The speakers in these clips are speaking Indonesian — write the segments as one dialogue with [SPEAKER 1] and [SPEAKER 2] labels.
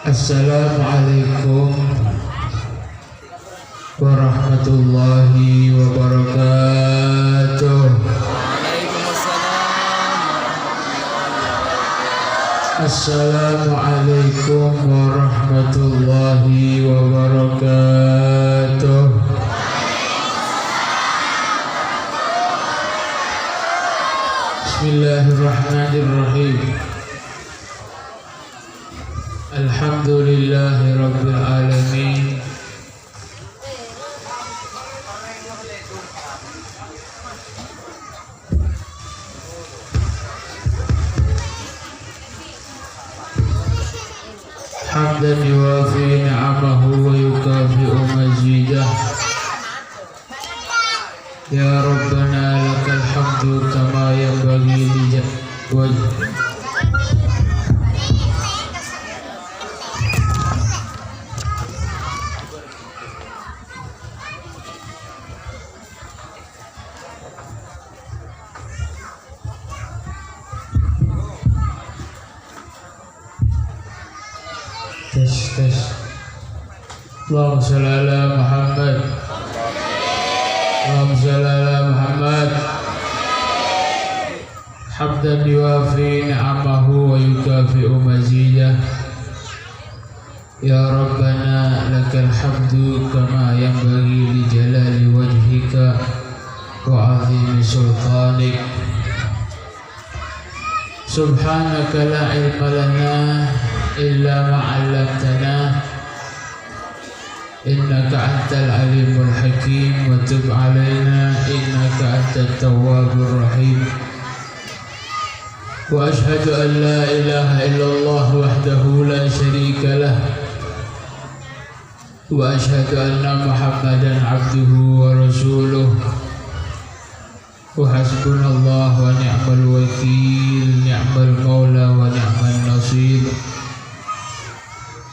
[SPEAKER 1] Assalamualaikum warahmatullahi wabarakatuh. Assalamualaikum warahmatullahi wabarakatuh. Bismillahirrahmanirrahim. Alhamdulillahi Rabbil Alamin. Hamdan yuwafi ni'amahu wa yukafi'u mazidah. Ya Rabbana lakal hamdu kama yanbaghi li wajhika. Tes. Allahumma shalli ala Muhammad. Allahumma shalli ala Muhammad. Hamdan yuwafi ni'amahu wa yukafi'u mazidah. Ya Rabbana lakal hamdu kama yanbaghi li jalali wajhika wa 'azimi sultanik. Subhanaka la ilma lana illa ma 'allamtana innaka antal alimul hakim wa tub 'alaina innaka antat tawwabur rahim. Wa ashhadu an la ilaha illallah wahdahu la sharika lah wa ashhadu anna Muhammadan 'abduhu wa rasuluh. Wa hasbunallahu wa ni'mal wakil, ni'mal maula wa ni'mal nasir.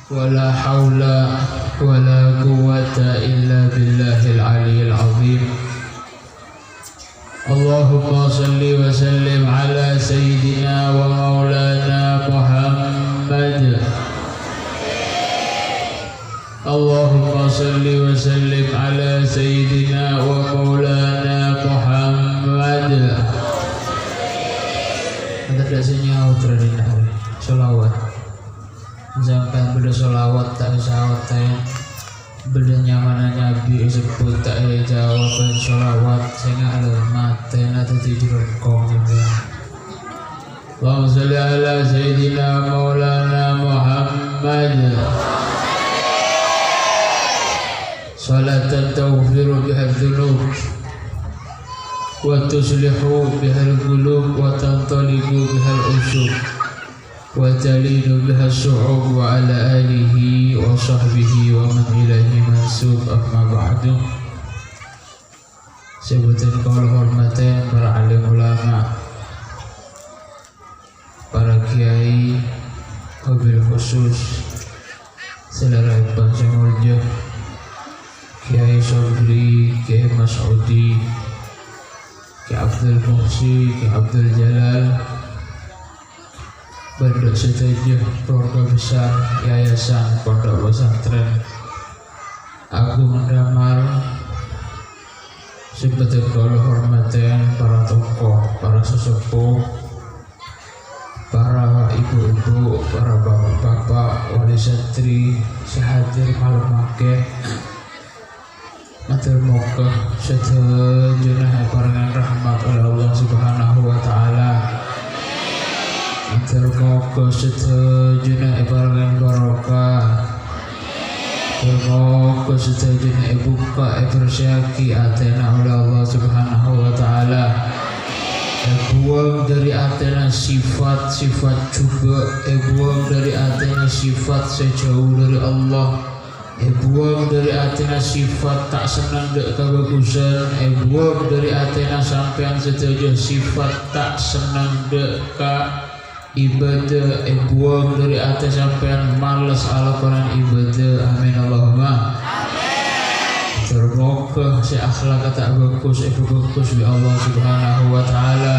[SPEAKER 1] Wala hawla wala quwwata illa billahil aliyyil azim. Allahumma salli wa sallim ala sayyidina wa maulana Muhammad. Allahumma salli wa sallim ala sayyidina wa maulana Muhammad. Anda dasarnya utradina sholawat. Jangan beda sholawat tak sahawat tak beda nyamanan Nabi sebut tak jawaban sholawat sehingga ada mati atau tidur kong juga. Allahumma salli ala sayyidina maulana Muhammad. Salatan tawfiru biha dhunub wa tuslihu biha al-qulub wa tantaliqu biha al-usub wa talinu biha as-su'ub wa ala alihi wa sahbihi wa man ilaihi mansub. Amma ba'du. Sebutan kaul hormatan para alim ulama, para kiai, wabil khusus selera bangsa mulja Kiai Sobri, Kiai Mas'udi, Kiai Abdul Muhsi, Kiai Abdul Jalal, Pondok Setuju, keluarga besar Yayasan Pondok Pesantren Agung Damar, sebagai kaula hormatan para tokoh, para sesepuh, para ibu-ibu, para bapak-bapak, wali santri, sehadir malam akeh. Matur moga sedaya paringan rahmat oleh Allah Subhanahu wa taala. Matur moga sedaya paringan barokah. Moga sedaya buka bersyaki atena oleh Allah Subhanahu wa taala. buang dari atena sifat-sifat juga, buang dari atena sifat sejauh dari Allah, buang dari atena sifat tak senang dek kebagusan, buang dari atena sampean setuju sifat tak senang dek ibadah, buang dari ate sampean males ala Quran ibadah. Amin Allahumma termoga si akhlak tak bagus bagus bi Allah subhanahu wa ta'ala.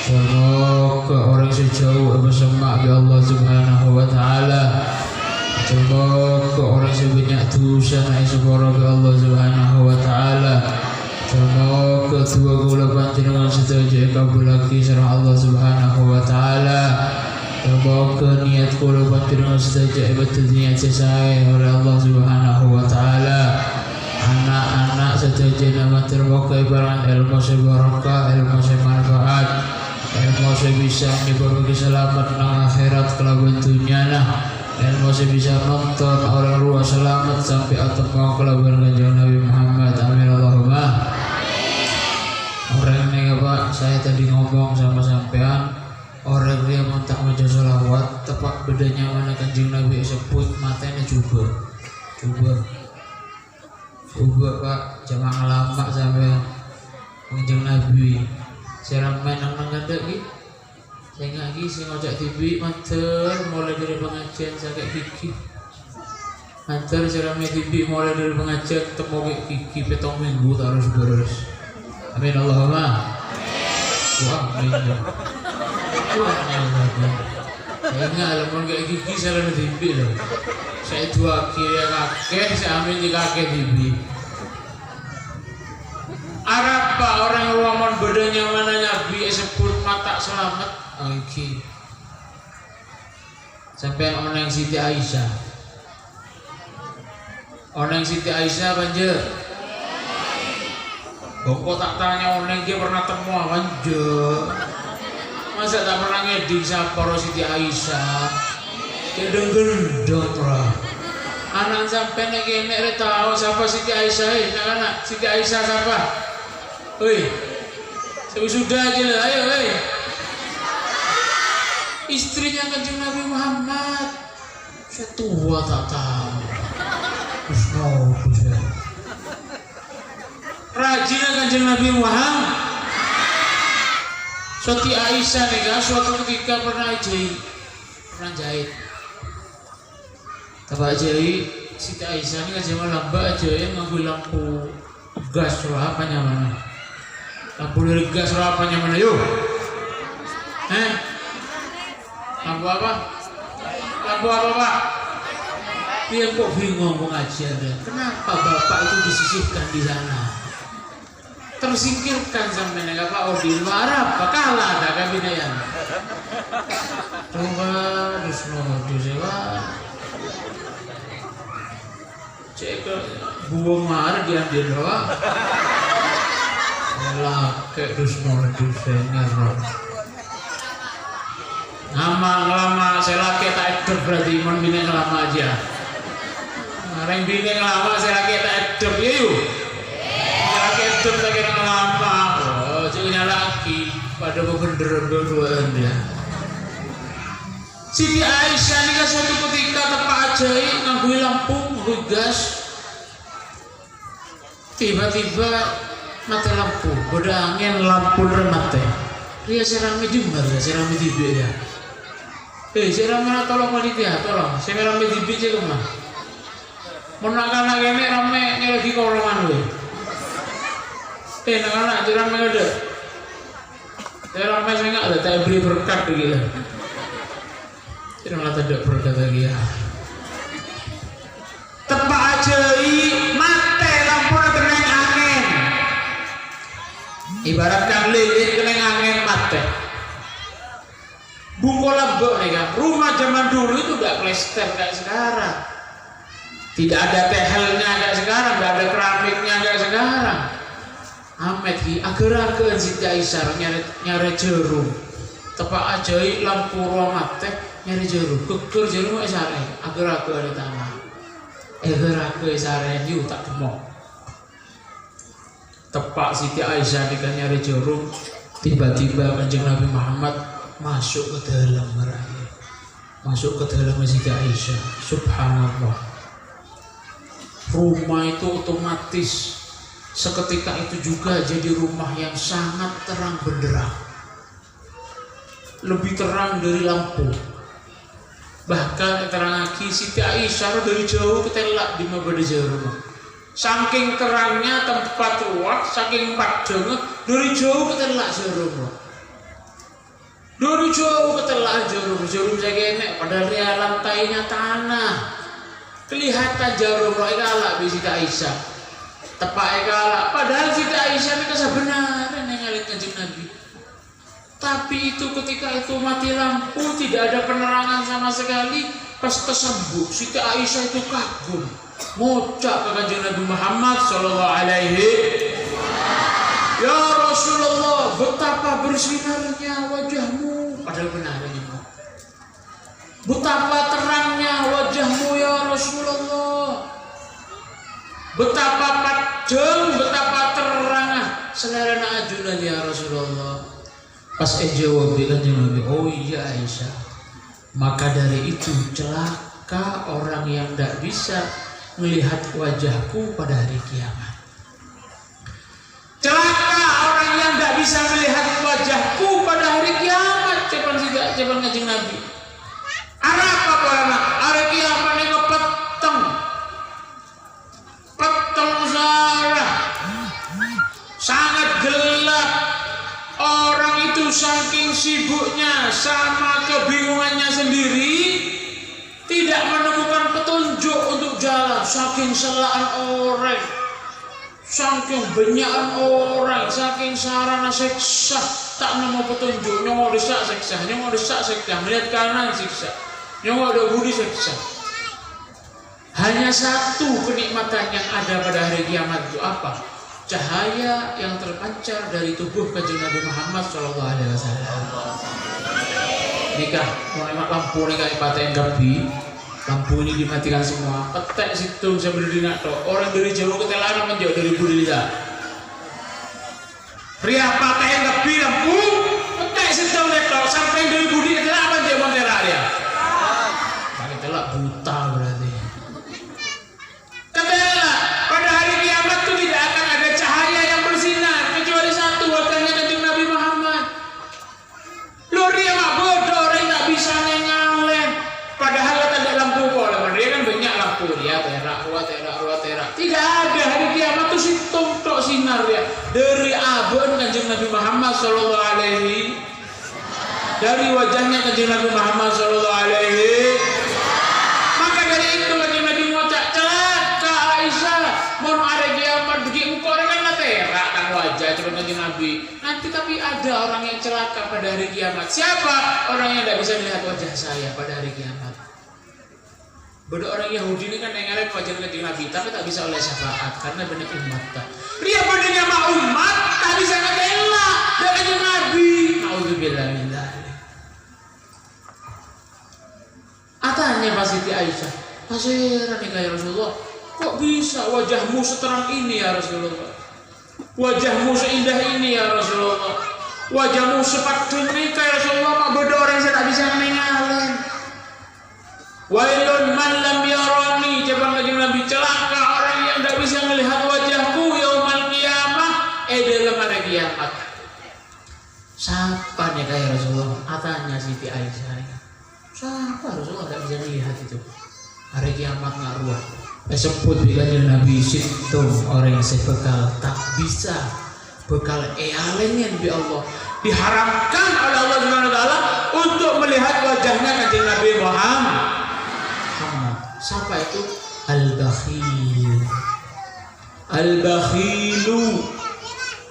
[SPEAKER 1] Termoga orang sejauh bersemak bi Allah subhanahu wa ta'ala. Termoga orang sebanyak dosa naik separa bi Allah subhanahu wa ta'ala. Termoga dua gula panjenengan setuju kabul lagi sareng Allah subhanahu wa ta'ala. Termoga niat gula panjenengan setuju betul niat sesuai oleh Allah subhanahu wa ta'ala. Anak-anak setuju nama termoga ibarat ilmu sebarokah, ilmu semanfaat, ilmu sebisa diberi selamat nang akhirat kelaban dunia nah. Ilmu sebisa nonton orang luar selamat sampai atau mau kelaban kanjeng Nabi Muhammad. Amin Allahumma. Orang ini apa? Saya tadi ngomong sama sampean, orang dia mau tak maca sholawat, tepat bedanya mana kanjeng Nabi sebut matanya coba Pak, jangan lama sampai kanjeng Nabi. Saya main nang ada lagi. Saya ngaji, saya ngajak TV, manter mulai dari pengajian saya kayak gigi. Manter saya main TV mulai dari pengajian temu kayak gigi petong minggu harus beres. Amin Allahumma. Wah, amin. Saya nggak lamun kayak gigi saya main TV loh. Saya dua kiri kakek, saya amin di kakek TV. Arab pak orang ruaman bedanya mana Nabi sebut mata selamat. Oke. Sampai orang Siti Aisyah. Orang Siti Aisyah banjir. Kok tak tanya orang dia pernah temu banjir. Masa tak pernah ngeding siapa Siti Aisyah. Dia gendong lah. Anak sampai nek nek tahu siapa Siti Aisyah, anak Siti Aisyah siapa? Woi, sudah aja lah, ayo woi. Istrinya kanjeng Nabi Muhammad, saya tua tak tahu. Rajin kanjeng Nabi Muhammad. Siti Aisyah nih suatu ketika pernah jahit. Tapak jahit Siti Aisyah ini kan zaman lambat aja yang ngambil lampu gas apa nyaman. Lampu dari gas apa nyaman yuk? Lampu apa? Lampu apa Pak? Dia kok bingung pengajian deh. Kenapa Bapak itu disisihkan di sana? Tersingkirkan sampai nggak Pak Odin marah apa kalah ada kami nayan. Coba sewa. Cek buang marah dia doang. Lah kayak dusnya lama saya laki tak edep berarti mon bini lama aja. Orang bini lama saya laki tak edep ya yuk. Saya laki edep tak kira lama. Oh jangan laki pada bener berduaan dia. Siti Aisyah ini kan suatu ketika tepat ajaib ngangguin lampu, ngangguin gas. Tiba-tiba mati lampu, bodoh angin lampu remate. Dia serami jember, serami tibe ya. Serami nak tolong panitia, tolong. Serami tibe je kemana? Menakan ini rame lagi korongan we. Nak jerami ada. Serami saya nggak ada, saya beri berkat begini. Janganlah tidak berkat lagi ya. Tepak ajaib mate lampu kena angin. Ibaratkan lilin kena angin mate. Buku lembek nih kan. Rumah zaman dulu itu udah plester kayak sekarang. Tidak ada tehelnya kayak sekarang, tidak ada keramiknya kayak sekarang. Amet hi agar-agar Siti Aisyah nyari jerum. Tepak ajaib lampu ruang mate nyari jerum. Keker jerum sare agar-agar di tanah. Agar-agar sare yu tak demok. Tepak Siti Aisyah di nyari jerum Tiba-tiba Kanjeng Nabi Muhammad masuk ke dalam meraya, masuk ke dalam Siti Aisyah. Subhanallah, rumah itu otomatis seketika itu juga jadi rumah yang sangat terang benderang, lebih terang dari lampu. Bahkan terang lagi Siti Aisyah dari jauh ketelak di mabada jauh rumah. Saking terangnya tempat ruang, saking padangnya dari jauh ketelak jauh rumah. Dari jauh ketelak jauh rumah saya enek, padahal dia lantainya tanah. Kelihatan jauh rumah ikalak di Siti Aisyah. Tepak ikalak, padahal Siti Aisyah ini kesebenarnya nengalin Kanjeng Nabi. Tapi itu ketika itu mati lampu, tidak ada penerangan sama sekali. Pas tersembuk, Siti Aisyah itu kagum, ngocak ke Kanjeng Nabi Muhammad sallallahu alaihi. Ya Rasulullah, betapa bersinarnya wajahmu. Padahal benarnya, betapa terangnya wajahmu ya Rasulullah. Betapa padang, betapa terangnya selerana ajunan ya Rasulullah. Pas jawab Kanjeng Nabi, oh iya Aisyah, maka dari itu celaka orang yang tidak bisa melihat wajahku pada hari kiamat. Celaka orang yang tidak bisa melihat wajahku pada hari kiamat. Cepat Kanjeng Nabi. Arah apa karena hari kiamat ini peteng, peteng sarah, sangat gelap. Orang itu saking sibuknya sama kebingungannya sendiri, tidak menemukan petunjuk untuk jalan. Saking selaan orang, saking banyakan orang, saking sarana siksa, tak nemu petunjuk. Nyongok desak siksa, nyongok desak siksa, melihat kanan siksa, nyongok ada budi siksa. Hanya satu kenikmatan yang ada pada hari kiamat itu apa? Cahaya yang terpancar dari tubuh Kanjeng Nabi Muhammad sallallahu alaihi wasallam. Nikah, mau emak lampu nih kayak paten gabi, lampu ini dimatikan semua. Petek situ saya berdiri tok. Orang dari jauh ketelan menjauh dari budi lihat. Pria paten gabi lampu, petek situ tok sampai dari budi ketelan menjauh montera dia. Pakai telak buta berarti. Ketelan pada hari kiamat itu tidak akan ada cahaya yang bersinar kecuali satu, wajahnya Kanjeng Nabi Muhammad. Lori yang bodoh orang tak bisa ngalen. Padahal ada lampu bola, dia kan banyak lampu dia terak. Tidak ada hari kiamat itu situng tok sinar dia dari abun Kanjeng Nabi Muhammad sallallahu alaihi, dari wajahnya Kanjeng Nabi Muhammad sallallahu alaihi. Maka dari itu Kanjeng Nabi ngocak, celaka Aisyah, mau ada kiamat begini engkau kan terak kan wajah coba Kanjeng Nabi. Nanti tapi ada orang yang celaka pada hari kiamat. Siapa? Orang yang tidak bisa melihat wajah saya pada hari kiamat. Bodoh orang Yahudi ini kan nengalin wajah Kanjeng Nabi, tapi tak bisa oleh syafaat karena banyak umat tak. Dia bodohnya mah umat, tak bisa ngetela dari Kanjeng Nabi. Nauzubillah min dzalik. Atanya pas Siti Aisyah, kasihan nih kayak Rasulullah, kok bisa wajahmu seterang ini ya Rasulullah? Wajahmu seindah ini ya Rasulullah? Wajahmu sepadang ini kayak Rasulullah, mak bodoh orang saya tak bisa mengalami. Wailun man lam yarani, coba Kanjeng Nabi, celaka orang yang tidak bisa melihat wajahku yaumal qiyamah, dalam hari kiamat. Siapa nih kayak Rasulullah? Atanya Siti Aisyah. Siapa Rasulullah tidak bisa melihat itu? Hari kiamat ngaruh. Disebut bilangnya Nabi situng orang yang sebekal tak bisa bekal ealengen bi Allah, diharamkan oleh Allah Subhanahu wa taala untuk melihat wajahnya Kanjeng Nabi Muhammad. Siapa itu? Al-Bakhil. Al-Bakhilu,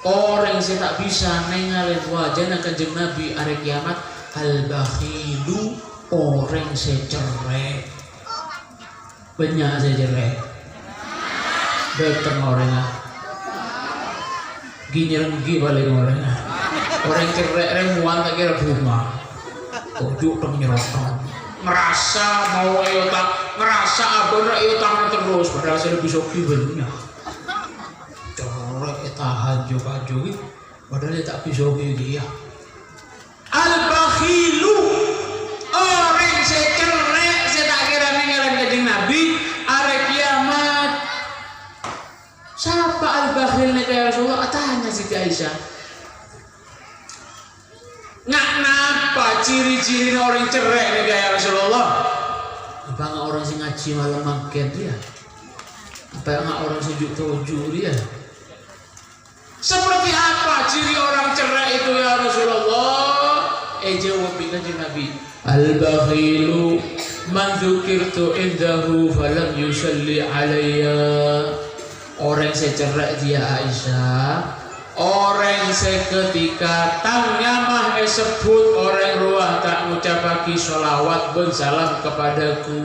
[SPEAKER 1] orang yang tak bisa nengalin wajahnya Kanjeng Nabi hari kiamat. Al-Bakhilu, orang secerek. Banyak saya jelek. Datang orangnya. Gini balik orangnya. Orang cerek remuan tak kira bunga. Tujuk dong nyerotong. Ngerasa mau ayotang, ngerasa abon ayotang terus. Padahal saya lebih sopi banyak. Cerek tahan juga. Padahal dia tak bisa dia. Al-bakhilu, orang secerek tak kira mengaran Kanjeng Nabi hari kiamat. Siapa al-bakhil nih ya Rasulullah? Tanya Siti Aisyah. Napa ciri-ciri orang cerek nih ya Rasulullah? Apa nggak orang sing ngaji malam makan dia? Apa nggak orang sejuk tujuh dia? Seperti apa ciri orang cerai itu ya Rasulullah? Jawab Kanjeng Nabi. Al-bakhilu man dzukirtu indahu falam yusalli alayya. Orang secerai dia Aisyah. Orang seketika tangnya mah sebut orang ruah tak ngucapaki sholawat ben salam kepadaku.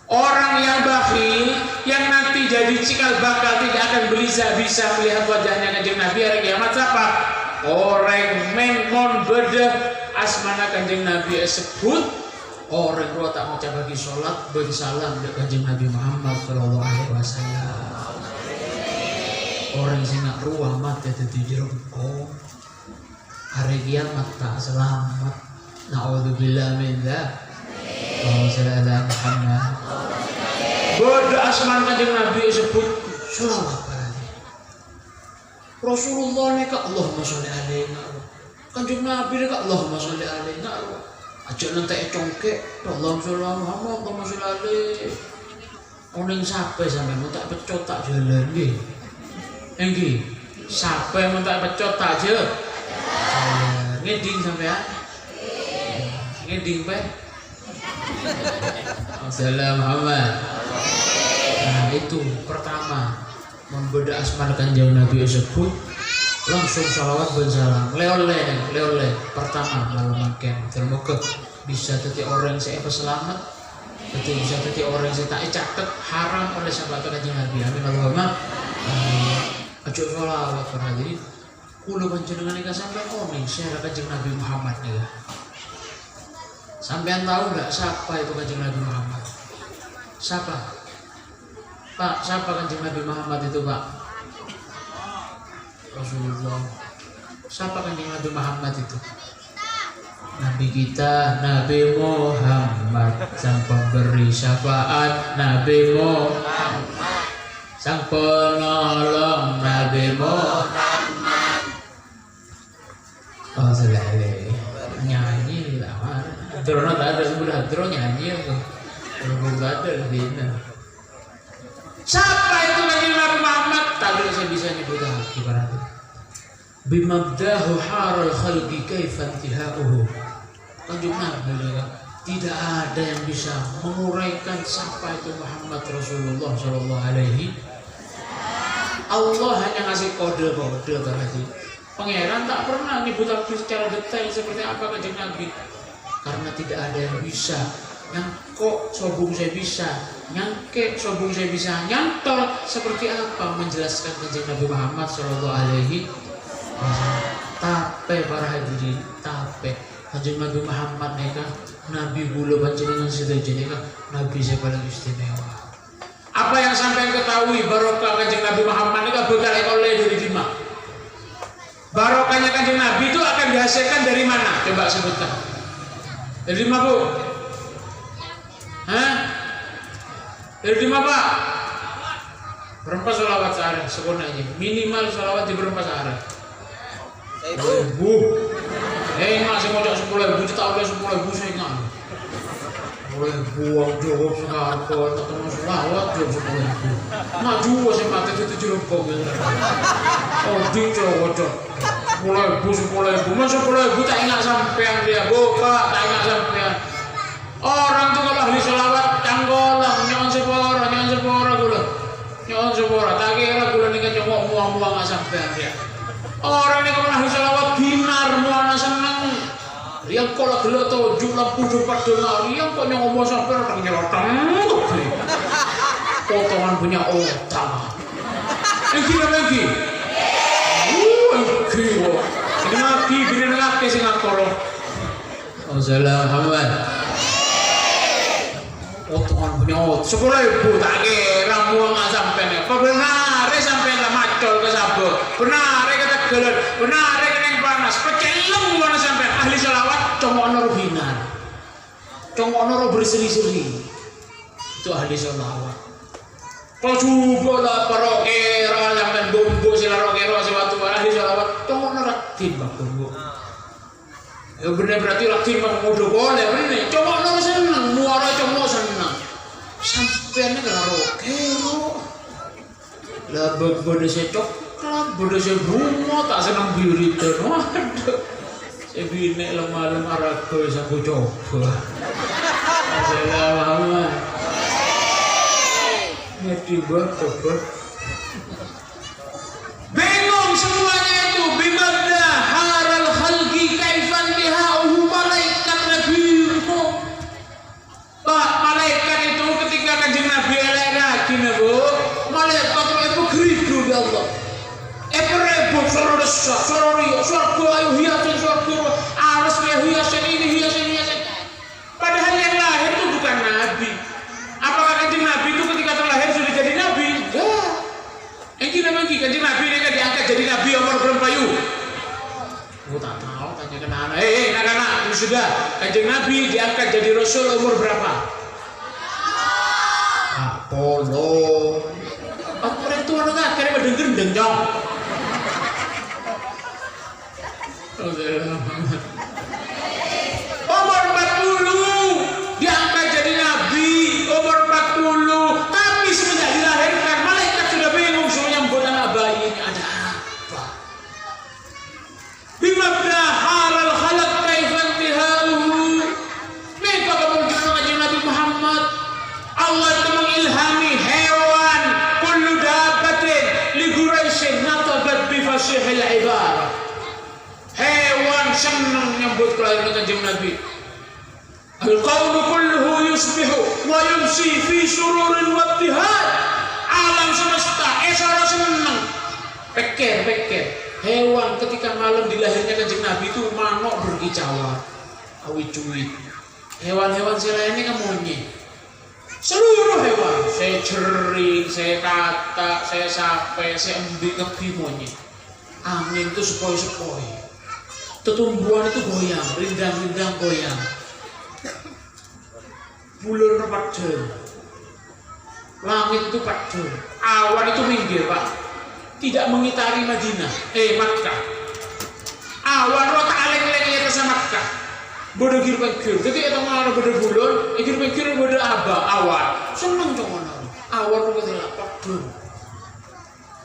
[SPEAKER 1] Orang yang bakhil yang nanti jadi cikal bakal tidak akan bisa melihat wajahnya Kanjeng Nabi hari kiamat siapa? Orang mengon bedah asmana Kanjeng Nabi sebut orang ruah tak ngucapaki sholat ben salam ke Kanjeng Nabi Muhammad sallallahu alaihi wasallam. Orang sing nak ruah mati dadi jerengko hari kiamat tak selamat. Naudzubillah min dzalik. Allahumma Muhammad. Bodoh asman Kanjeng Nabi sebut sholawat berarti. Rasulullah ni ka Allahumma sholli alaihi. Kanjeng Nabi ni ka Allahumma sholli alaihi. Aja nanti congkek Allahumma sholli Muhammad Allahumma sholli alaihi. Oning sampai sampai mau tak pecot tak jalan nggih. Nggih. Sampai mau tak pecot tak je. Ngeding sampean. Ngeding bae. Assalamualaikum. Nah itu pertama membeda asma Kanjeng Nabi sebut langsung salawat ben salam leole pertama lalu makan termoga bisa tadi orang saya selamat betul bisa tadi orang saya tak catat haram oleh sahabat Kanjeng Nabi. Amin Allahumma aja salawat karena jadi kulo panjenengan iki sampai oning saya Kanjeng Nabi Muhammad nih. Sampean tahu nggak siapa itu Kanjeng Nabi Muhammad? Siapa? Pak, siapa Kanjeng Nabi Muhammad itu Pak? Rasulullah. Siapa Kanjeng Nabi Muhammad itu? Nabi kita, Nabi Muhammad, sang pemberi syafaat, Nabi Muhammad, sang penolong, Nabi Muhammad. Oh, selesai. Nyanyi lah. Drono tak ada sudah drone nyanyi aku. Belum ada di sana. Siapa itu Kanjeng Nabi Muhammad? Tadi saya bisa nyebut ibaratnya. Bimabdahu haral khalqi kaifa intihauhu. Kanjeng Nabi tidak ada yang bisa menguraikan siapa itu Muhammad Rasulullah sallallahu alaihi. Allah hanya ngasih kode-kode tadi. Pangeran tak pernah nyebut secara detail seperti apa Kanjeng Nabi. Karena tidak ada yang bisa nyangkok sobung saya bisa nyangkek sobung saya bisa nyantol seperti apa menjelaskan Kanjeng Nabi Muhammad sallallahu alaihi wasallam. Tape para hadirin tape Kanjeng Nabi Muhammad neka Nabi bulu panjenengan sedaja neka Nabi saya paling istimewa. Apa yang sampai ketahui barokah Kanjeng Nabi Muhammad neka bekal oleh dari lima. Barokahnya Kanjeng Nabi itu akan dihasilkan dari mana? Coba sebutkan. Dari mana Bu? Hah? Dari mana Pak? Berapa sholawat sehari? Sebenarnya minimal sholawat di berapa sehari? 1000. Masih mau 10.000 tak boleh 10.000 saya ingat. Boleh buang jawab sekarang atau sholawat jawab 10.000. Nah juga saya mati itu jeruk kok. Oh ding jawab. 10.000 masuk 10.000 tak ingat sampean dia buka tak ingat sampean orang tuh kalau ahli sholawat canggolang nyon sepora gula nyon sepora tak kira gula nih kan muang nggak sampean dia orang ini kalau ahli sholawat binar muana seneng dia kalau gula tuh jumlah pujuk padahal dia kok ngomong sampean orang nyelotong potongan punya otak lagi kiwo ngaki bini ngaki sing ngakoro Assalamualaikum otongan punya 10.000 tak kira muang sampai nih apa benar sampai lah macol ke sabuk benar kata
[SPEAKER 2] gelut benar yang panas peceleng mana sampai ahli selawat congokno rubinan congokno berseri-seri itu ahli selawat kau juga lah parokera sampai gombo sila rokero sewatu ahli selawat congokno raktin baku ya bener berarti raktin mah mudah boleh bener congokno seneng muara congok seneng sampai ini kena rokero lah bodoh secok kan bodoh saya bunga tak senang biuritan waduh saya bine lemah-lemah ragu aku coba Assalamualaikum ngerti coba bingung semuanya itu bimabda haral khalqi kaifan biha'uhu malaikat nabimu Pak malaikat itu ketika kanjeng Nabi lagi bu malaikat itu geridu ya Allah rebut suara desak, suara riak, suara ayu hiasan, suara kuro, aras kayak hiasan ini, hiasan. Padahal yang lahir itu bukan Nabi. Apakah kanjeng Nabi itu ketika terlahir sudah jadi Nabi? Enggak. Yang kanjeng Nabi ini kan diangkat jadi Nabi umur berapa yuk? Aku tak tahu, tanya ke anak. Anak-anak, ini sudah. Kanjeng Nabi diangkat jadi Rasul umur berapa? Apollo. Aku orang tua nggak, karena berdengar dong. Umur 40 diangkat jadi nabi umur 40 tapi semenjak dilahirkan malaikat sudah bingung semuanya buat anak bayi ini ada apa bimabda halal khalaq kaifan tiharuhu mereka kemudian mengajar Nabi Muhammad Allah itu mengilhami hewan kullu dabatin li Quraisyin natabat bi fasihil ibarah hewan senang nyambut kelahiran kanjeng Nabi. Al-qawlu kulluhu yusbihu wa yumsi fi sururin wa ibtihad. Alam semesta esara senang. Peker. Hewan ketika malam dilahirnya kanjeng Nabi itu manuk berkicauan. Awi-cuit. Hewan-hewan selainnya kan monyet. Seluruh hewan, saya jering, saya katak, saya sape, saya embi ngebi monyet. Angin itu sepoi-sepoi. Tumbuhan itu goyang, rindang-rindang goyang. Bulan padel. Langit itu padel. Awan itu minggir, Pak. Tidak mengitari Madinah, Makkah. Awan rota aleng-aleng di atas Makkah. Bodoh gir-pengkir. Jadi itu malah bodoh bulan, gir-pengkir bodoh awan. Senang dong orang. Awan itu tidak padel.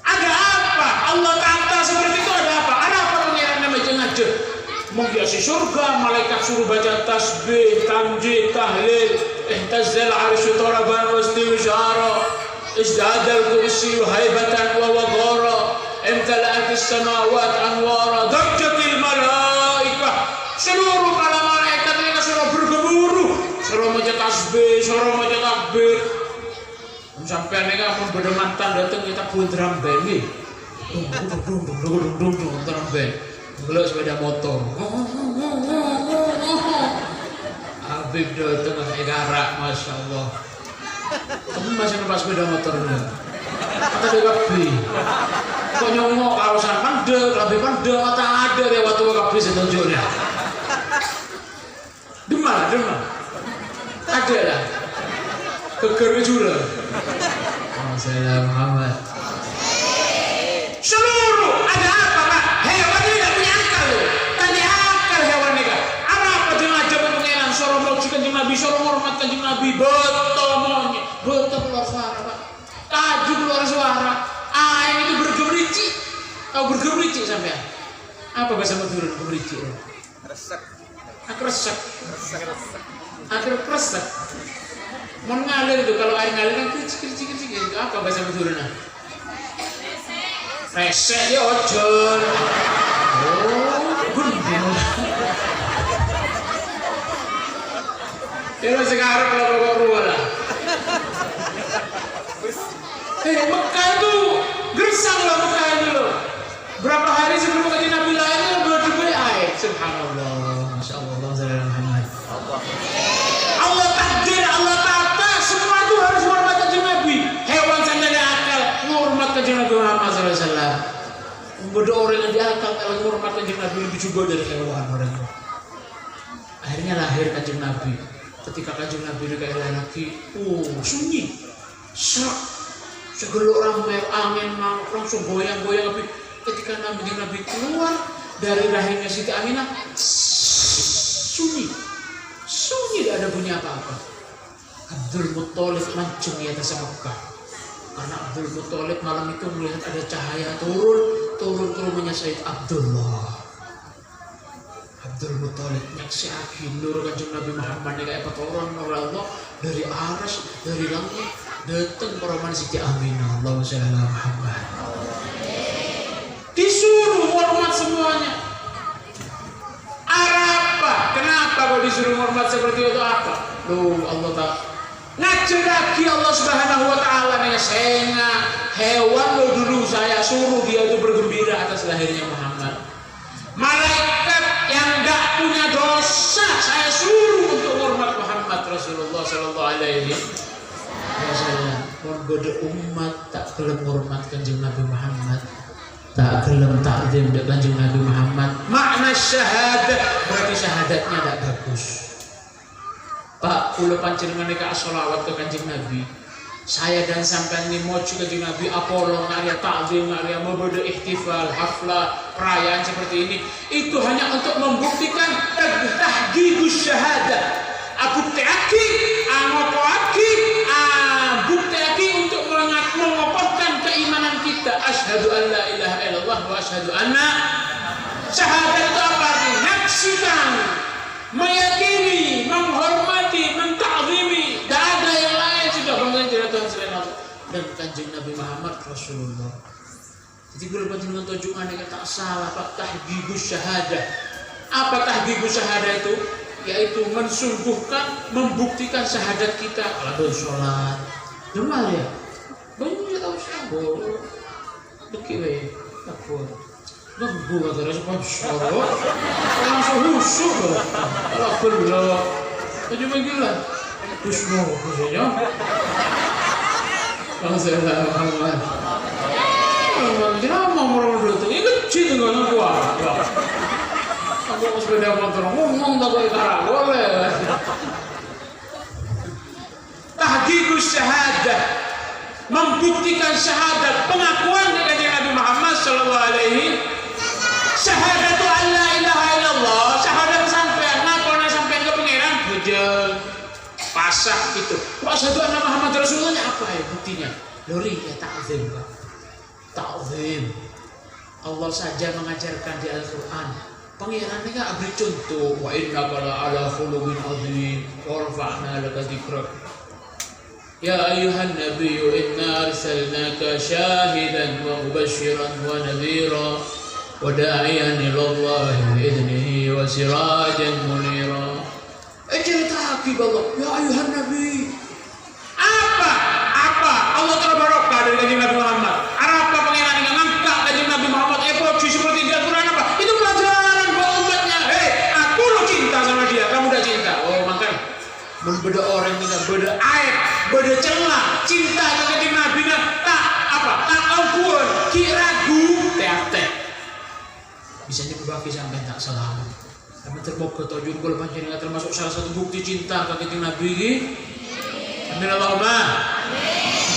[SPEAKER 2] Ada apa? Allah kata seperti itu ada apa? Ada apa pengiran namanya ngajar? Menghiasi surga, malaikat suruh baca tasbih, tamjid, tahlil, ihtazzal arsy taraban wastiwshara, izdadal kursi haibatan wa waqara, imtala'at as-samawat anwara, darjatil malaikah. Seluruh para malaikat ini suruh bergemuruh, suruh baca tasbih, suruh baca takbir. Sampai mereka pun berdemantan datang kita pun drum band nih. Drum band. Belok sepeda motor. Habib datang ke garak, masya Allah. Kamu masih numpak sepeda motor enggak? Kata dia kapi. Kok nyongok kawasan mandek, lebih mandek, tak ada dia waktu kapi setunjuknya. Demam. Ada lah. Keker jura. Assalamualaikum Muhammad. Seluruh ada apa Pak? Hewan ini tidak punya akal loh. Tadi akal hewan ini kan. Apa dia ngajak pengelan suara moji kanjeng Nabi, suara hormat kanjeng Nabi, betul monyet, betul keluar suara Pak. Tajuk keluar suara. Ini itu bergemerici. Tahu bergemerici sampai? Apa bahasa Madura bergemerici? Resek. Aku resek. Mau ngalir itu kalau air ngalir kan kecil itu apa bahasa Madura? Resek ya ojol. Gunung. Ya sekarang kalau bawa ruang lah. Mekah itu gersang loh Mekah itu loh. Berapa hari sebelum kanjeng Nabi lahir berdua air. Subhanallah, masya Allah, Muhammad. Allah takdir, Allah tata, semua itu harus hormat kanjeng Nabi. Hewan sandalnya akal, hormat kanjeng Nabi Muhammad SAW. Bodoh orang yang diakal. Nabi lebih juga dari hewan orangnya. Akhirnya lahir kanjeng Nabi. Ketika kanjeng Nabi kayak laki, sunyi, serak, segeluk ramai angin langsung goyang-goyang. Tapi ketika Nabi keluar dari rahimnya Siti Aminah, sunyi, tidak ada bunyi apa-apa. Abdul Muttalib langsung di atas Mekah. Karena Abdul Muttalib malam itu melihat ada cahaya turun ke rumahnya Sayyid Abdullah. Abdul Muttalib nyaksiakin nur kanjeng Nabi Muhammad kayak patoran oleh Allah dari aras, dari langit datang ke rumah Siti Aminah. Allahumma sholli ala Muhammad. Disuruh hormat semuanya. Apa? Kenapa kok disuruh hormat seperti itu apa? Loh, Allah tak ngajar lagi Allah Subhanahu wa taala nih, saya hewan lo dulu saya suruh dia itu bergembira atas lahirnya Muhammad. Malaikat yang enggak punya dosa saya suruh untuk hormat Muhammad Rasulullah sallallahu alaihi wasallam. Monggo umat tak gelem hormat kanjeng Nabi Muhammad, tak gelem takzim dek kanjeng Nabi Muhammad. Makna syahadat berarti syahadatnya tidak bagus. Pak, kula panjenengan nek sholawat ke kanjeng Nabi, saya dan sampean ni mojo kanjeng Nabi apolo ngaria takzim ngaria mabodo ihtifal haflah perayaan seperti ini, itu hanya untuk membuktikan tahqiqus syahadat. Buktiaki, buktiaki untuk mengokohkan keimanan kita. Asyhadu an la ilaha illallah wa asyhadu anna. Syahadat itu apa artinya? Menyaksikan, meyakini, menghormati, mentakzimi. Tidak ada yang lain sudah bangsa tidak Tuhan selain Allah dan kanjeng Nabi Muhammad Rasulullah. Jadi kalau panjenengan tujuan yang tak salah Pak, tahqiqus syahadah. Apa tahqiqus syahadah itu? Yaitu mensungguhkan, membuktikan syahadat kita. Kalau sholat, dengar ya, banyak tahu sabar, begitu, takut. Nunggu kata Rasulullah sholat, langsung husuk loh. Kalau berdoa, aja beginilah, husnul khususnya. Kalau saya tak Muhammad, kenapa mau dulu? Ini kecil dengan kuat. Aku sepeda motor ngomong tak boleh karang boleh. Tahqiqus syahadah, membuktikan syahadat, pengakuan dari Nabi Muhammad sallallahu alaihi syahadatu an la ilaha illallah, syahadat sampean ngakona sampean ke pangeran bujeng pasah itu. Asyhadu anna Muhammad Rasulullah apa ya buktinya? Lori ya ta'zim. Ta'zim. Allah saja mengajarkan di Al-Qur'an. Pangeran ini kan beri contoh, wa innaka la'ala khuluqin azim wa rafa'na laka dzikrak. Ya ayyuhan nabiyyu inna arsalnaka syahidan wa mubasysyiran wa nadhira wa da'iyan ila Allah bi idnihi wa sirajan munira. Cerita akib Allah, ya ayyuhan nabi. Apa Allah terbarokah dari kanjeng Nabi Muhammad. Apa pangeran ini ngangkat kanjeng Nabi Muhammad epoksi seperti di Al-Qur'an apa? Itu pelajaran buat umatnya. Aku lo cinta sama dia, kamu udah cinta. Oh, makanya beda orang kita beda aib, beda celah, cinta ke kanjeng Nabi tak ampun, kiragu teh. Bisa dibagi sampai tak selamat. Kami terbuka tujuan kalau panjenengan termasuk salah satu bukti cinta ke kanjeng Nabi ini. Amin Allahumma.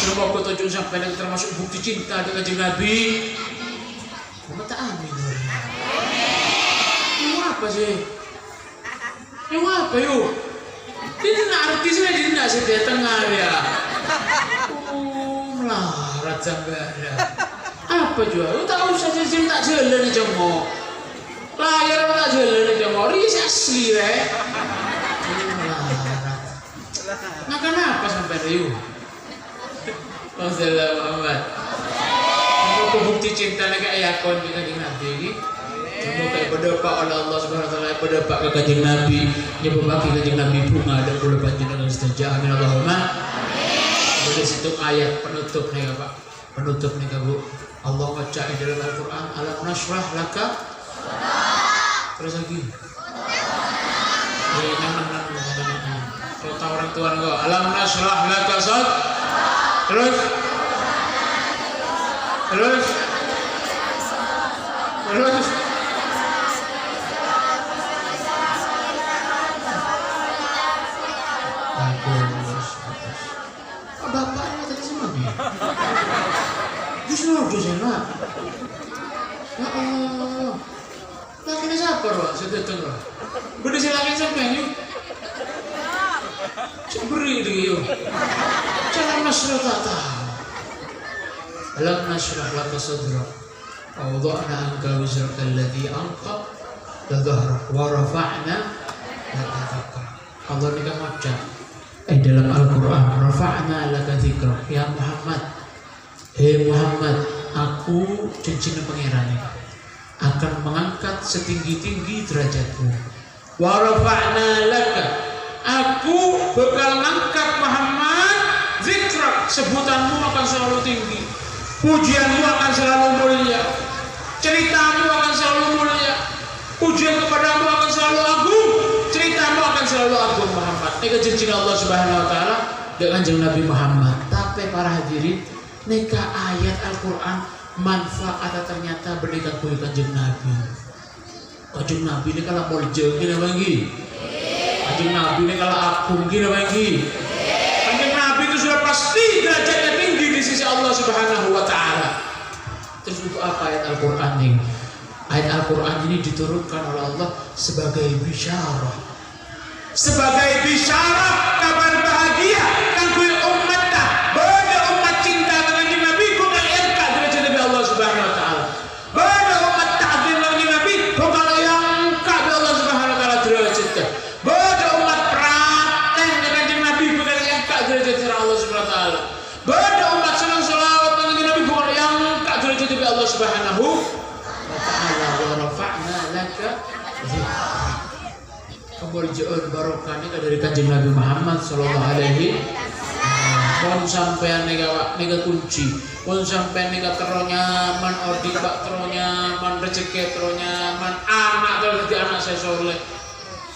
[SPEAKER 2] Terbuka tujuan sampai termasuk bukti cinta ke kanjeng Nabi. Kamu tak amin. Ini apa sih? Ini apa yuk? Ini nak artisnya jadi nak sedia tengah ya. Melarat sampai ada. Apa juga? Lu tahu saja sih tak jalan aja mau. Layar tak jalan aja mau. Ini asli deh. Melarat. Nah kenapa sampai ada yuk? Rasulullah Muhammad. Apa bukti cinta lagi ayakon di kanjeng Nabi ini? Semoga berdoa oleh Allah Subhanahu wa taala berdoa ke kanjeng Nabi, nyebabake kanjeng Nabi bunga dan kula panjenengan setuju. Amin Allahumma. Amin. Dari situ ayat penutup nih Pak. Penutup nih Bu. Allah baca di dalam Al-Qur'an, alam nasrah laka. Terus lagi. Jangan. Kata orang tua enggak, alam nasrah laka sad. Terus nih. Justru dosen lah. Ya Allah. Lagi siapa roh? Sedetan roh. Beda silakan sampai yuk. Cek beri dia yuk. Jangan nasrah tak tahu. Alam nasrah laka sadrak. Awda'na anka wizraka alladhi anqa dhahrak wa rafa'na laka dhikrak. Allah ni kan macam dalam Al-Quran, rafa'na laka dhikrak. Ya Muhammad, hei Muhammad, aku cincin pangeran ini akan mengangkat setinggi-tinggi derajatmu. Wa rafa'na laka, aku bakal mengangkat Muhammad zikrak, sebutanmu akan selalu tinggi, pujianmu akan selalu mulia, ceritamu akan selalu mulia, pujian kepadamu akan selalu agung, ceritamu akan selalu agung Muhammad. Ini janji Allah Subhanahu wa taala dengan kanjeng Nabi Muhammad. Tapi para hadirin, neka ayat Al-Qur'an manfaat ternyata berikan kuih kanjeng Nabi. Kanjeng Nabi ini kalau mau jeng gini lagi. Kanjeng Nabi ini kalau agung gini lagi. Kanjeng Nabi itu sudah pasti derajatnya tinggi di sisi Allah Subhanahu wa taala. Terus untuk apa ayat Al-Qur'an ini? Ayat Al-Qur'an ini diturunkan oleh Allah sebagai bisyarah. Sebagai bisyarah kabar bahagia kan kuih umat dah. Bada umat cinta dengan Nabi bukan angkat derajat Nabi Allah Subhanahu wa taala. Bada umat ta'zim dengan Nabi bukan yang angkat Allah Subhanahu wa taala derajatnya. Bada umat praten dengan Nabi bukan yang angkat derajat Allah Subhanahu wa taala. Bada umat senang selawat dengan Nabi bukan yang angkat derajat Nabi Allah Subhanahu wa taala. Wa rafa'na laka dzikrak. Kemuliaan barokah ini dari kanjeng Nabi Muhammad sallallahu alaihi wasallam. Pun sampean nega kunci, pun sampean nega tero nyaman, odi bak tero nyaman, rezeki tero nyaman, anak tero jadi anak saya soleh,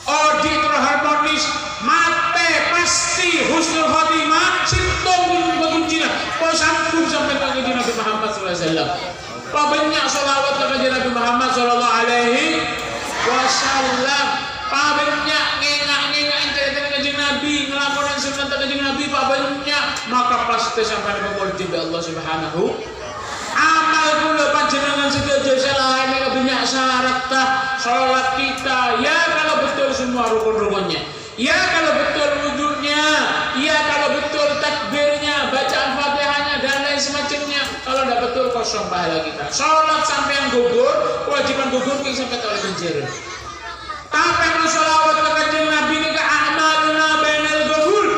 [SPEAKER 2] odi tero harmonis, mate pasti husnul khotimah, sintung kuncinya. Pun sambung sampai kanjeng Nabi Muhammad sallallahu alaihi wasallam. Banyak sholawat kanjeng Nabi Muhammad sallallahu alaihi wasallam. Banyak ngengak cerita kanjeng Nabi, ngelaporan sunnah kanjeng Nabi banyak, maka pasti sampai di Allah Subhanahu. Amal kula panjenengan sedaja salah nek banyak syarat salat kita. Ya kalau betul semua rukun-rukunnya. Ya kalau betul wudunya, ya kalau betul takbirnya, bacaan Fatihahnya dan lain semacamnya. Kalau tidak betul kosong pahala kita. Salat sampai yang gugur, kewajiban gugur kita sampai oleh penjara. Apa yang sholawat ke kanjeng Nabi ini ke a'maluna bainal qabul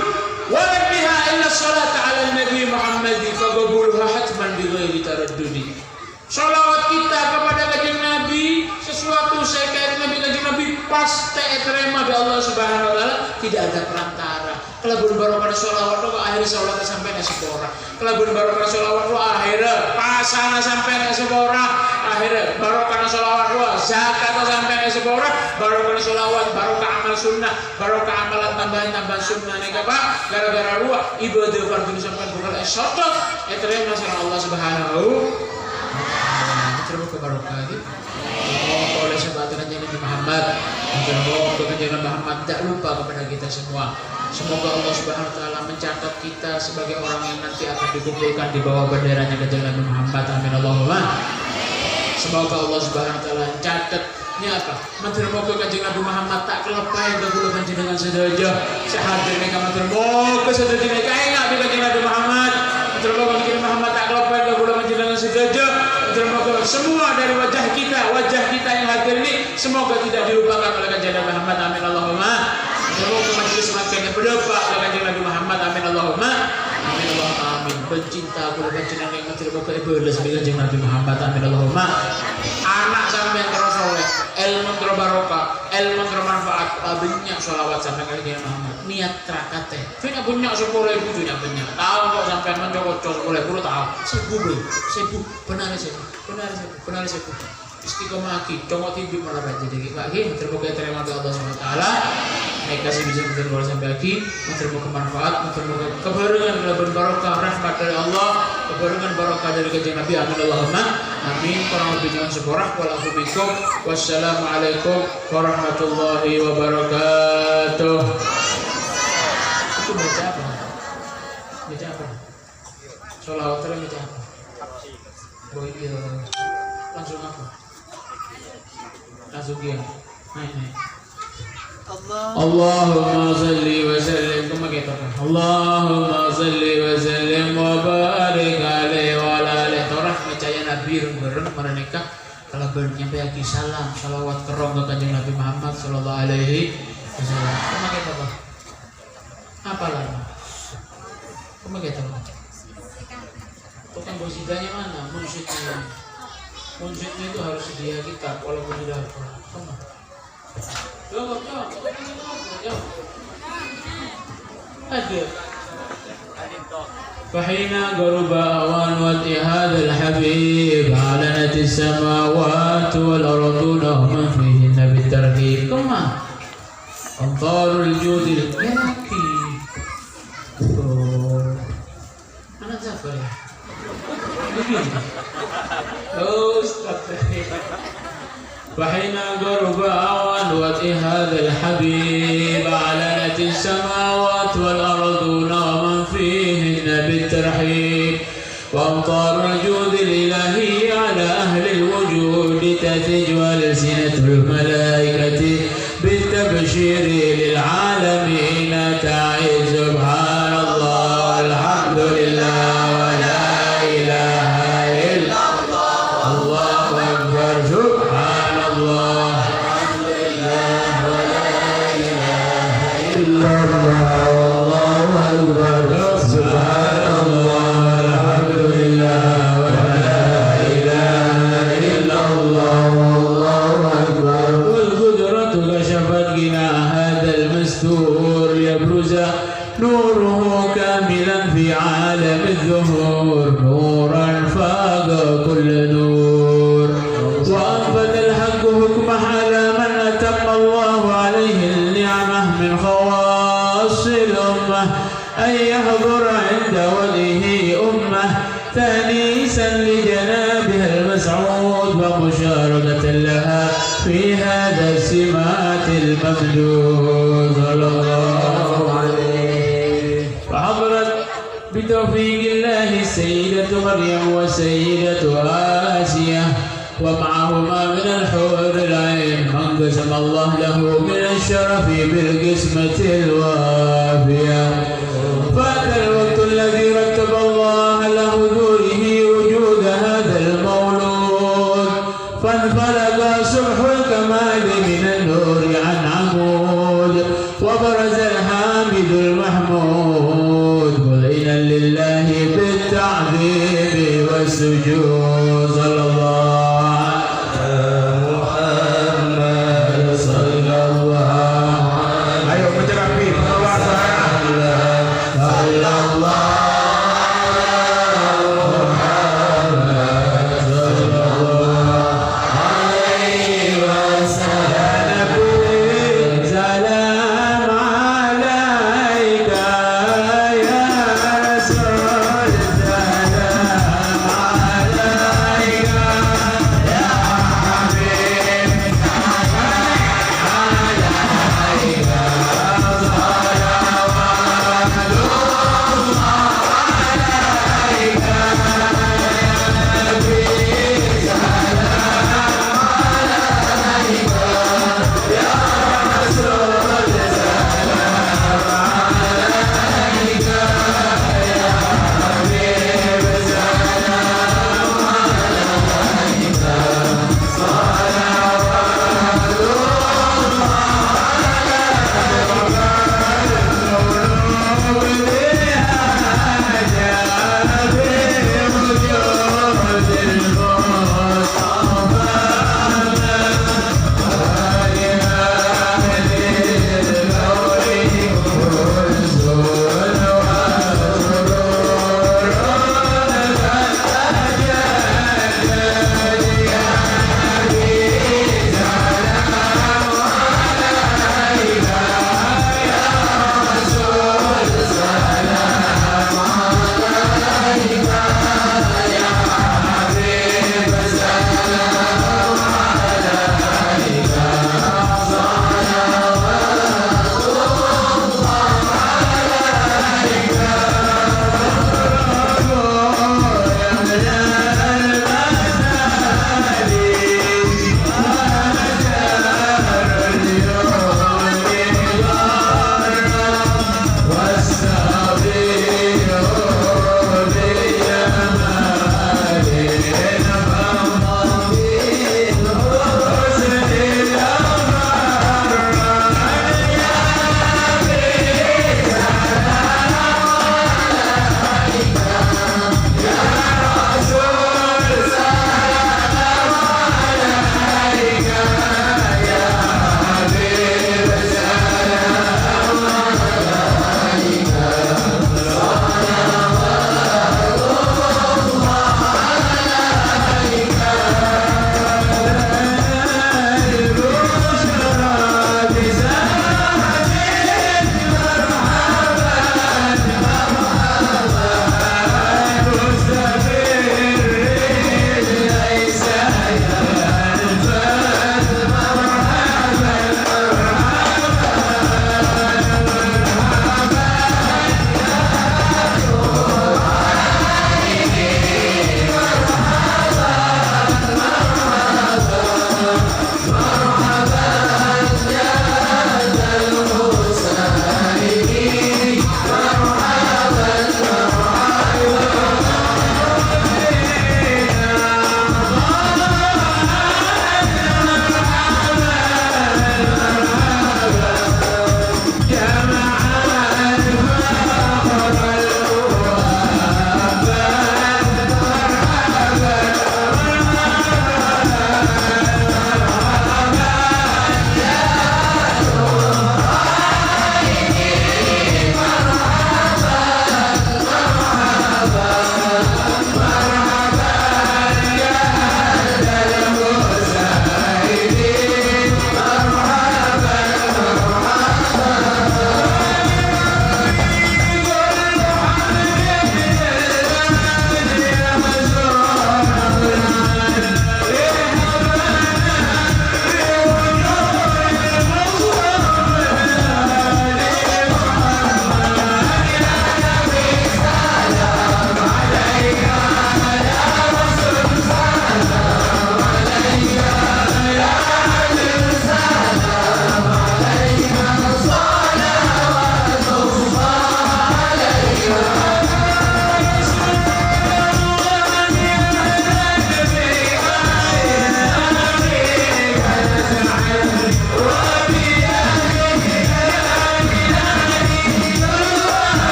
[SPEAKER 2] wa biha illa salat ala Nabi Muhammad fa qabulha hatman bi ghairi taraddudi. Sholawat kita kepada kanjeng Nabi sesuatu sekali Nabi kanjeng Nabi pasti terima oleh Allah Subhanahu wa taala, tidak ada perantara. Kalau baru pada sholawat lo akhirnya sholawat sampai nasi pora. Kalau baru pada sholawat lo akhirnya pasana sampai nasi pora. Akhirnya baru karena sholawat lo zakat sampai nasi pora. Baru karena sholawat, baru ke amal sunnah, baru ke amalan tambahan sunnah nih pak. Gara-gara ruah ibadah fardu sampai bukan esotot. Terima sama Allah Subhanahu. Terima ke barokah ini. Oleh sahabat Nabi Muhammad, semoga Nabi Muhammad tak lupa kepada kita semua. Semoga Allah Subhanahu wa taala mencatat kita sebagai orang yang nanti akan dikumpulkan di bawah benderanya kanjeng Nabi Muhammad. Amin Allahumma. Semoga Allah Subhanahu wa taala catat ini apa? Semoga kanjeng Nabi Muhammad tak kelepai kula panjenengan sedaya. Sehadir nek semoga sedaya nek enggak di kanjeng Nabi Muhammad. Semoga kanjeng Muhammad tak kelepai kula panjenengan sedaya. Semoga semua dari wajah kita yang hadir ini semoga tidak dilupakan oleh kanjeng Nabi Muhammad. Amin Allahumma. Semoga majelis makan yang berdoa oleh kanjeng Nabi Muhammad. Amin Allahumma. Amin Allahumma amin. Pencinta kula panjenengan yang terbuka ibadah sebagai kanjeng Nabi Muhammad. Amin Allahumma. Anak sampai terus oleh ilmu terbarokah, ilmu bermanfaat, banyak sholawat sampai kanjeng Muhammad. Niat trakate. Punya banyak 10.000 punya banyak. Tahu kok sampai mencocok 10.000 tahu. Sebu benar sebu. Istiqomah ki, congok tibi malah baca jadi lagi. Terbuka terima kasih Allah SWT. Naik kasih bisa berdoa sampai lagi. Terbuka manfaat, terbuka keberungan dan barokah rahmat dari Allah, keberungan barokah dari kanjeng Nabi. Amin Allahumma amin. Kurang lebih jangan seborah. Waalaikumsalam. Wassalamualaikum warahmatullahi wabarakatuh. Itu baca apa? Sholawat terus baca apa? Oh iya. Langsung apa? Langsung dia. Naik. Allahumma salli wa sallim. Kemana kita? Allahumma salli wa sallim wa barik alaihi wa ala alihi. Torah percaya Nabi bareng mereka kalau nyampe lagi salam salawat kerong ke kanjeng Nabi Muhammad sallallahu alaihi wasallam. Kemana kita apa? Apa lagi? Kemana kita? Tukang bosidanya mana? Munsyidnya. Munsyidnya itu harus sedia kitab walaupun tidak apa. Kemana? Jawab. Ada. فحين غرب أوان واتحاد الحبيب أعلنت السماوات والأرض ومن فيهن بالترهيب. كما أمطار الجود الكافي. أنا سافر ya. Begini. فحين غرب أوان واتحاد الحبيب أعلنت السماوات والأرض ومن فيهن بالترحيب وأمطار الجود الإلهي على أهل الوجود تثج ألسنة الملائكة بالتبشير للعالمين تعيد سبحان الله والحمد لله ولا إله إلا الله الله أكبر سبحان الله الحمد لله ولا إله إلا الله الله أكبر سبحان الله الحمد لله ولا إله إلا الله الله أكبر. والقدرة كشفت غنى هذا المستور يبرز نوره كاملا في عالم الظهور نورا فاق كل نور وأنفذ الحق حكمه على من أتم الله عليه النعمة من خواص الأمة أن يحضر عند وجهه أمة تأنيسا لجنابها المسعود ومشاركة لها في هذا السمات الممدود صلى الله عليه. فحضرت بتوفيق الله السيدة مريم والسيدة آسيا ومعهما من الحور العين من قسم الله له من الشرف بالقسمة الوافية. فات الوقت الذي رتب الله لحضوره وجود هذا المولود فانفلق صبح الكمال من النور عن عمود وبرز الحامد المحمود مذعنا لله بالتعظيم والسجود صلى الله على محمد صلى الله عليه. Ayo berterapi صلى الله على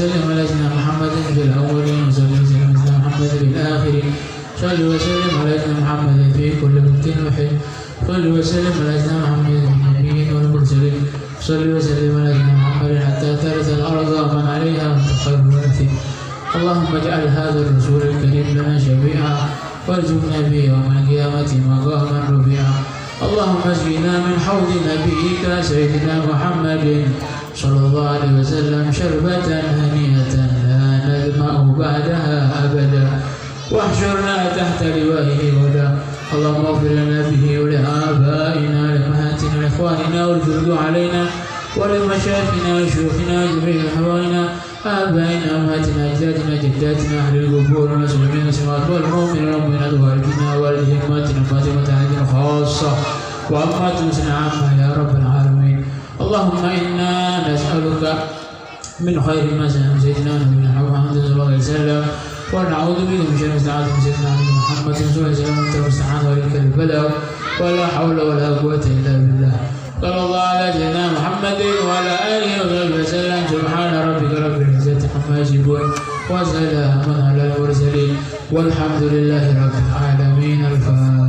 [SPEAKER 1] وسلم على سيدنا محمد في الأولين وصل وسلم على سيدنا محمد في الآخرين صل وسلم على سيدنا محمد في كل وقت وحين صل وسلم على سيدنا محمد في النبيين والمرسلين صل وسلم على سيدنا محمد حتى ترث الأرض ومن عليها وتخر وأثير اللهم اجعل هذا الرسول الكريم لنا شفيعا وارزقنا به يوم القيامة مقاما رفيعا اللهم اسقنا من حوض نبيك سيدنا محمد صلى الله عليه وسلم شربة هنيئة لا نظمأ بعدها أبدا واحشرنا تحت لوائه ولا اللهم اغفر لنا به ولآبائنا ولأمهاتنا ولإخواننا وارزق علينا ولمشايخنا وشيوخنا جميع حوالينا آبائنا أمهاتنا أجدادنا جداتنا أهل القبور والمسلمين والمسلمات والمؤمنين والمؤمنات والدينا والدين أمهاتنا فاطمة خاصة وأمهات المسلمين عامة يا رب العالمين اللهم إنا نسألك من خير ما سأل سيدنا نبينا محمد صلى الله عليه وسلم ونعوذ بك من شر ما استعاذ سيدنا نبينا محمد صلى الله عليه وسلم وانت المستعان ولك البلاء ولا حول ولا قوة إلا بالله صلى الله على سيدنا محمد وعلى آله وصحبه وسلم سبحان ربك رب العزة عما يصفون وسلام على المرسلين والحمد لله رب العالمين الفاتحة.